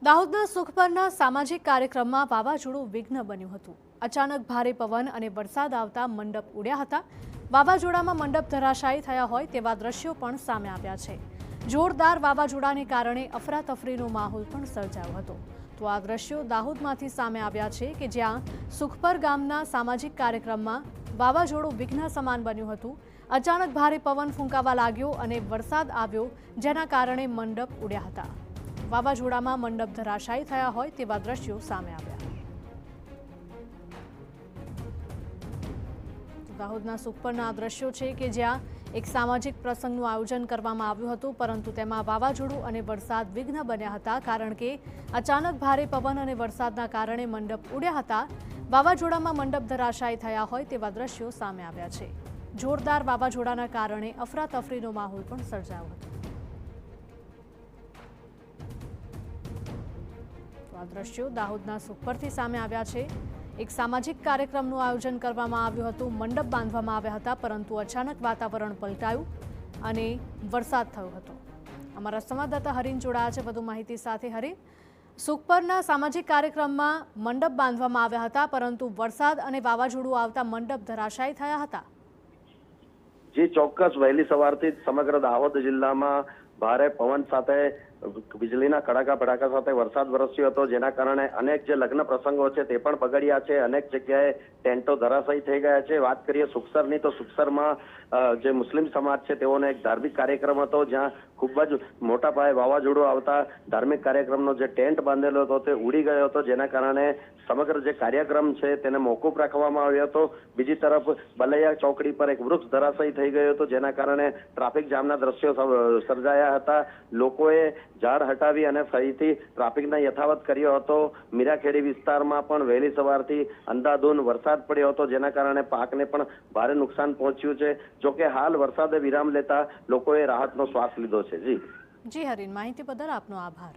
દાહોદના સુખપરના સામાજિક કાર્યક્રમમાં વાવાઝોડું વિઘ્ન બન્યું હતું। અચાનક ભારે પવન અને વરસાદ આવતા મંડપ ઉડ્યા હતા। વાવાઝોડામાં મંડપ ધરાશાયી થયા હોય તેવા દ્રશ્યો પણ સામે આવ્યા છે। જોરદાર વાવાઝોડાને કારણે અફરાતફરીનો માહોલ પણ સર્જાયો હતો। તો આ દ્રશ્યો દાહોદમાંથી સામે આવ્યા છે કે જ્યાં સુખપર ગામના સામાજિક કાર્યક્રમમાં વાવાઝોડું વિઘ્ન સમાન બન્યું હતું। અચાનક ભારે પવન ફૂંકાવા લાગ્યો અને વરસાદ આવ્યો, જેના કારણે મંડપ ઉડ્યા હતા। વાવાઝોડામાં મંડપ ધરાશાયી થયા હોય તેવા દ્રશ્યો સામે આવ્યા। દાહોદના સુખપરના દ્રશ્યો છે કે જ્યાં એક સામાજિક પ્રસંગનું આયોજન કરવામાં આવ્યું હતું, પરંતુ તેમાં વાવાઝોડું અને વરસાદ વિઘ્ન બન્યા હતા, કારણ કે અચાનક ભારે પવન અને વરસાદના કારણે મંડપ ઉડ્યા હતા। વાવાઝોડામાં મંડપ ધરાશાયી થયા હોય તેવા દ્રશ્યો સામે આવ્યા છે। જોરદાર વાવાઝોડાના કારણે અફરાતફરીનો માહોલ પણ સર્જાયો હતો। આ દ્રશ્યો દાહોદના સુખપરથી સામે આવ્યા છે। એક સામાજિક કાર્યક્રમનું આયોજન કરવામાં આવ્યું હતું, મંડપ બાંધવામાં આવ્યા હતા, પરંતુ અચાનક વાતાવરણ પલટાયું અને વરસાદ થયો હતો। અમારા સંવાદદાતા હરીન જોડાયા છે વધુ માહિતી સાથે। હરીન, સુખપરના સામાજિક કાર્યક્રમમાં મંડપ બાંધવામાં આવ્યા હતા, પરંતુ વરસાદ અને વાવાઝોડું આવતા મંડપ ધરાશાયી થયા હતા। જે ચોક્કસ વહેલી સવારથી સમગ્ર દાહોદ જિલ્લામાં ભારે પવન સાથે વીજળીના કડાકા ભડાકા સાથે વરસાદ વરસ્યો હતો, જેના કારણે અનેક જે લગ્ન પ્રસંગો છે તે પણ બગડ્યા છે। અનેક જગ્યાએ ટેન્ટો ધરાશાયી થઈ ગયા છે। વાત કરીએ સુખસરની તો સુખસરમાં જે મુસ્લિમ સમાજ છે તેઓનો એક ધાર્મિક કાર્યક્રમ હતો, જ્યાં ખૂબ જ મોટા પાયે વાવાઝોડું આવતા ધાર્મિક કાર્યક્રમનો જે ટેન્ટ બાંધેલો હતો તે ઉડી ગયો હતો, જેના કારણે સમગ્ર જે કાર્યક્રમ છે તેને મોકૂફ રાખવામાં આવ્યો હતો। બીજી તરફ બલૈયા ચોકડી પર એક વૃક્ષ ધરાશાયી થઈ ગયો હતો, જેના કારણે ટ્રાફિક જામના દ્રશ્યો સર્જાયા હતા। લોકોએ ઝાડ હટાવી અને ફરીથી ટ્રાફિકને યથાવત કર્યો હતો। મીરાખેડી વિસ્તારમાં પણ વહેલી સવારથી અંધાધૂંધ વરસાદ પડ્યો હતો, જેના કારણે પાકને પણ ભારે નુકસાન પહોંચ્યું છે। જોકે હાલ વરસાદે વિરામ લેતા લોકોએ રાહતનો શ્વાસ લીધો છે। જી હરીન, માહિતી બદલ આપનો આભાર।